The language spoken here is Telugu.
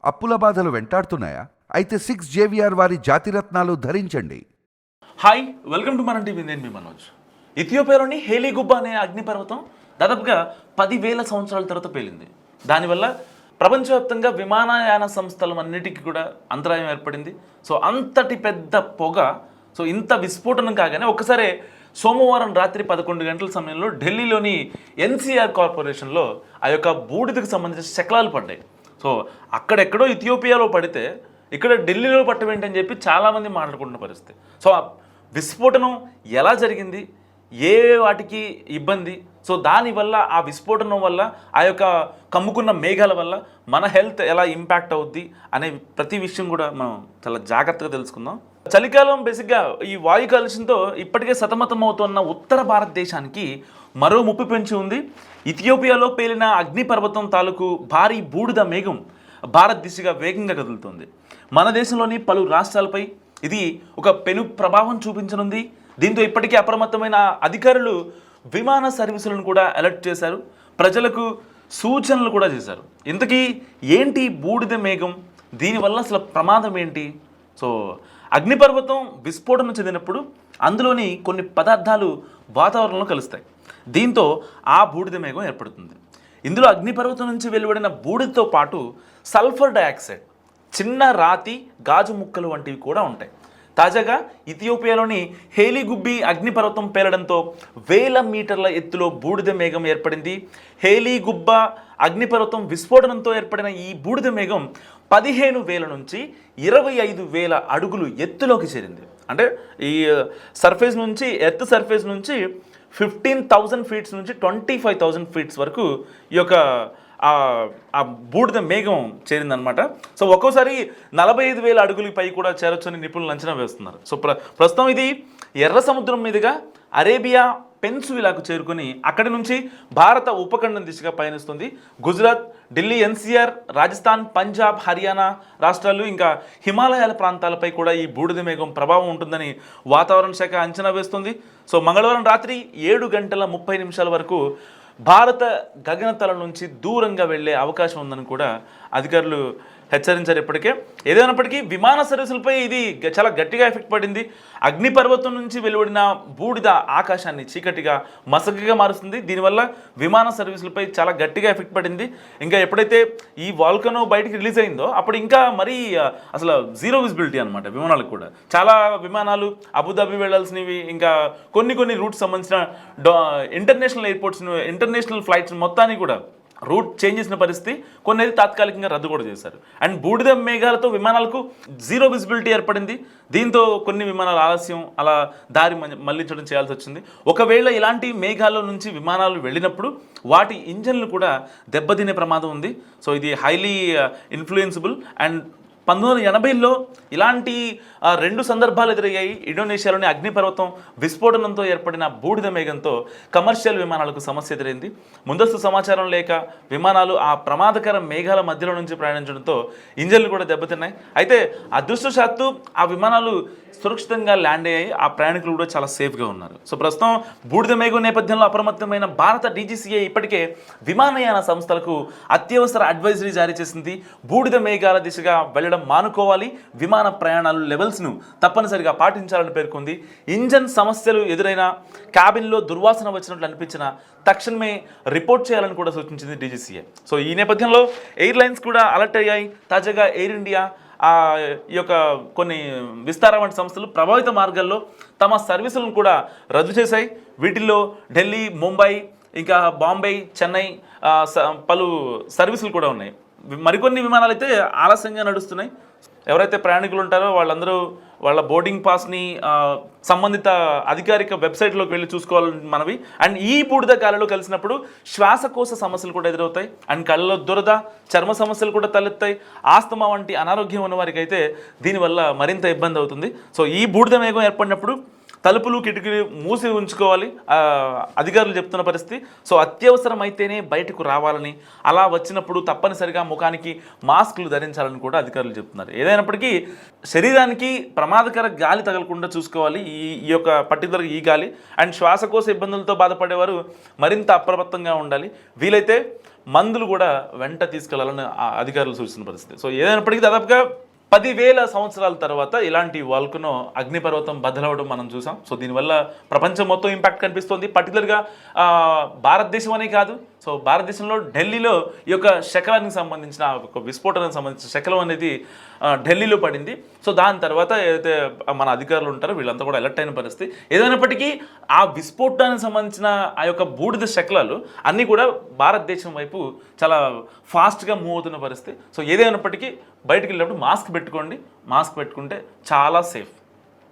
అప్పుల బాధలు వెంటాడుతున్నాయా? అయితే 6 JVR వారి జాతిరత్నాలు ధరించండి. హాయ్, వెల్కమ్ టు మన టీవీ. నేను మీ మనోజ్. ఇథియోపియాలోని హేలీగుబ్బా అనే అగ్నిపర్వతం దాదాపుగా 10,000 సంవత్సరాల తర్వాత పేలింది. దానివల్ల ప్రపంచవ్యాప్తంగా విమానయాన సంస్థలన్నిటికీ కూడా అంతరాయం ఏర్పడింది. సో అంతటి పెద్ద పొగ, సో ఇంత విస్ఫోటనం కాగానే ఒక్కసారే సోమవారం రాత్రి 11 గంటల సమయంలో ఢిల్లీలోని NCR కార్పొరేషన్లో ఆ యొక్క బూడిదకు సంబంధించిన శకలాలు పడ్డాయి. సో అక్కడెక్కడో ఇథియోపియాలో పడితే ఇక్కడ ఢిల్లీలో పట్టవేంటని చెప్పి చాలామంది మాట్లాడుకుంటున్న పరిస్థితి. సో ఆ విస్ఫోటనం ఎలా జరిగింది, ఏ వాటికి ఇబ్బంది, సో దానివల్ల ఆ విస్ఫోటనం వల్ల ఆ యొక్క కమ్ముకున్న మేఘాల వల్ల మన హెల్త్ ఎలా ఇంపాక్ట్ అవుద్ది అనే ప్రతి విషయం కూడా మనం చాలా జాగ్రత్తగా తెలుసుకుందాం. చలికాలం బేసిక్గా ఈ వాయు కాలుష్యంతో ఇప్పటికే సతమతం అవుతున్న ఉత్తర భారతదేశానికి మరో ముప్పు పెంచి ఉంది. ఇథియోపియాలో పేలిన అగ్నిపర్వతం తాలూకు భారీ బూడిద మేఘం భారత్ దిశగా వేగంగా కదులుతుంది. మన దేశంలోని పలు రాష్ట్రాలపై ఇది ఒక పెను ప్రభావం చూపించనుంది. దీంతో ఇప్పటికే అప్రమత్తమైన అధికారులు విమాన సర్వీసులను కూడా అలర్ట్ చేశారు, ప్రజలకు సూచనలు కూడా చేశారు. ఇంతకీ ఏంటి బూడిద మేఘం, దీనివల్ల అసలు ప్రమాదం ఏంటి? సో అగ్నిపర్వతం విస్ఫోటనం చెందినప్పుడు అందులోని కొన్ని పదార్థాలు వాతావరణంలో కలుస్తాయి. దీంతో ఆ బూడిద మేఘం ఏర్పడుతుంది. ఇందులో అగ్నిపర్వతం నుంచి వెలువడిన బూడిదతో పాటు సల్ఫర్ డయాక్సైడ్, చిన్న రాతి, గాజు ముక్కలు వంటివి కూడా ఉంటాయి. తాజాగా ఇథియోపియాలోని హేలీగుబ్బి అగ్నిపర్వతం పేలడంతో 1000 మీటర్ల ఎత్తులో బూడిద మేఘం ఏర్పడింది. హేలీగుబ్బా అగ్నిపర్వతం విస్ఫోటనంతో ఏర్పడిన ఈ బూడిద మేఘం 15,000 నుంచి 25,000 అడుగులు ఎత్తులోకి చేరింది. అంటే ఈ సర్ఫేస్ నుంచి, ఎర్త్ సర్ఫేస్ నుంచి 15,000 ఫీట్స్ నుంచి 25,000 ఫీట్స్ వరకు ఈ యొక్క ఆ బూడిద మేఘం చేరిందనమాట. సో ఒక్కోసారి 45,000 అడుగుల పై కూడా చేరొచ్చని నిపుణులు అంచనా వేస్తున్నారు. సో ప్రస్తుతం ఇది ఎర్ర సముద్రం మీదుగా అరేబియా పెన్సువిలాకు చేరుకొని అక్కడి నుంచి భారత ఉపఖండం దిశగా పయనిస్తుంది. గుజరాత్, ఢిల్లీ, NCR, రాజస్థాన్, పంజాబ్, హర్యానా రాష్ట్రాలు ఇంకా హిమాలయాల ప్రాంతాలపై కూడా ఈ బూడిద మేఘం ప్రభావం ఉంటుందని వాతావరణ శాఖ అంచనా వేస్తుంది. సో మంగళవారం రాత్రి 7:30 వరకు భారత గగనతలం నుంచి దూరంగా వెళ్లే అవకాశం ఉందని కూడా అధికారులు హెచ్చరించారు. ఇప్పటికే ఏదైనప్పటికీ విమాన సర్వీసులపై ఇది చాలా గట్టిగా ఎఫెక్ట్ పడింది. అగ్నిపర్వతం నుంచి వెలువడిన బూడిద ఆకాశాన్ని చీకటిగా మసకగా మారుస్తుంది. దీనివల్ల విమాన సర్వీసులపై చాలా గట్టిగా ఎఫెక్ట్ పడింది. ఇంకా ఎప్పుడైతే ఈ వాల్కనో బయటికి రిలీజ్ అయిందో అప్పుడు ఇంకా మరీ అసలు జీరో విజిబిలిటీ అనమాట విమానాలకు కూడా. చాలా విమానాలు అబుదాబి వెళ్లాల్సినవి, ఇంకా కొన్ని రూట్స్ సంబంధించిన ఇంటర్నేషనల్ ఎయిర్పోర్ట్స్, ఇంటర్నేషనల్ ఫ్లైట్స్ మొత్తాన్ని కూడా రూట్ చేంజ్ చేసిన పరిస్థితి, కొన్ని అయితే తాత్కాలికంగా రద్దు కూడా చేశారు. అండ్ బూడిద మేఘాలతో విమానాలకు జీరో విజిబిలిటీ ఏర్పడింది. దీంతో కొన్ని విమానాలు ఆలస్యం, అలా దారి మళ్లించడం చేయాల్సి వచ్చింది. ఒకవేళ ఇలాంటి మేఘాల నుంచి విమానాలు వెళ్ళినప్పుడు వాటి ఇంజన్లు కూడా దెబ్బతినే ప్రమాదం ఉంది. సో ఇది హైలీ ఇన్ఫ్లుయెన్సిబుల్. అండ్ 1980లో ఇలాంటి 2 సందర్భాలు ఎదురయ్యాయి. ఇండోనేషియాలోని అగ్నిపర్వతం విస్ఫోటనంతో ఏర్పడిన బూడిద మేఘంతో కమర్షియల్ విమానాలకు సమస్య ఎదురైంది. ముందస్తు సమాచారం లేక విమానాలు ఆ ప్రమాదకర మేఘాల మధ్యలో నుంచి ప్రయాణించడంతో ఇంజన్లు కూడా దెబ్బతిన్నాయి. అయితే అదృష్టవశాత్తు ఆ విమానాలు సురక్షితంగా ల్యాండ్ అయ్యాయి. ఆ ప్రయాణికులు కూడా చాలా సేఫ్గా ఉన్నారు. సో ప్రస్తుతం బూడిద మేఘం నేపథ్యంలో అప్రమత్తమైన భారత DGCA ఇప్పటికే విమానయాన సంస్థలకు అత్యవసర అడ్వైజరీ జారీ చేసింది. బూడిద మేఘాల దిశగా వెళ్ళడం మానుకోవాలి, విమాన ప్రయాణాలు లెవెల్స్ను తప్పనిసరిగా పాటించాలని పేర్కొంది. ఇంజన్ సమస్యలు ఎదురైనా, క్యాబిన్లో దుర్వాసన వచ్చినట్లు అనిపించినా తక్షణమే రిపోర్ట్ చేయాలని కూడా సూచించింది DGCA. సో ఈ నేపథ్యంలో ఎయిర్లైన్స్ కూడా అలర్ట్ అయ్యాయి. తాజాగా ఎయిర్ ఇండియా, ఈ యొక్క కొన్ని విస్తార వంటి సంస్థలు ప్రభావిత మార్గాల్లో తమ సర్వీసులను కూడా రద్దు చేశాయి. వీటిల్లో ఢిల్లీ, ముంబై, ఇంకా బాంబే, చెన్నై పలు సర్వీసులు కూడా ఉన్నాయి. మరికొన్ని విమానాలు అయితే ఆలస్యంగా నడుస్తున్నాయి. ఎవరైతే ప్రయాణికులు ఉంటారో వాళ్ళందరూ వాళ్ళ బోర్డింగ్ పాస్ని సంబంధిత అధికారిక వెబ్సైట్లోకి వెళ్ళి చూసుకోవాలని మనవి. అండ్ ఈ బూడిద గాలిలో కలిసినప్పుడు శ్వాసకోశ సమస్యలు కూడా ఎదురవుతాయి. అండ్ కళ్ళలో దురద, చర్మ సమస్యలు కూడా తలెత్తాయి. ఆస్తమా వంటి అనారోగ్యం ఉన్న వారికి అయితే దీనివల్ల మరింత ఇబ్బంది అవుతుంది. సో ఈ బూడిద మేఘం ఏర్పడినప్పుడు తలుపులు కిటికీలు మూసి ఉంచుకోవాలి అధికారులు చెప్తున్న పరిస్థితి. సో అత్యవసరం అయితేనే బయటకు రావాలని, అలా వచ్చినప్పుడు తప్పనిసరిగా ముఖానికి మాస్కులు ధరించాలని కూడా అధికారులు చెప్తున్నారు. ఏదైనప్పటికీ శరీరానికి ప్రమాదకర గాలి తగలకుండా చూసుకోవాలి. ఈ యొక్క పర్టికులర్ ఈ గాలి అండ్ శ్వాసకోశ ఇబ్బందులతో బాధపడేవారు మరింత అప్రమత్తంగా ఉండాలి. వీలైతే మందులు కూడా వెంట తీసుకెళ్లాలని అధికారులు సూచించిన పరిస్థితి. సో ఏదైనప్పటికీ దాదాపుగా 10,000 సంవత్సరాల తర్వాత ఇలాంటి వాల్కనో అగ్నిపర్వతం బద్దలవడం మనం చూసాం. సో దీనివల్ల ప్రపంచం మొత్తం ఇంపాక్ట్ కనిపిస్తుంది. పర్టికులర్గా భారతదేశం అనే కాదు, సో భారతదేశంలో ఢిల్లీలో ఈ యొక్క శకలానికి సంబంధించిన ఒక విస్ఫోటనానికి సంబంధించిన శకలం అనేది ఢిల్లీలో పడింది. సో దాని తర్వాత ఏదైతే మన అధికారులు ఉంటారో వీళ్ళంతా కూడా అలర్ట్ అయిన పరిస్థితి. ఏదైనప్పటికీ ఆ విస్ఫోటనానికి సంబంధించిన ఆ యొక్క బూడిద శకలాలు అన్నీ కూడా భారతదేశం వైపు చాలా ఫాస్ట్గా మూవ్ అవుతున్న పరిస్థితి. సో ఏదైనప్పటికీ బయటికి వెళ్ళినప్పుడు మాస్క్ పెట్టుకోండి. మాస్క్ పెట్టుకుంటే చాలా సేఫ్.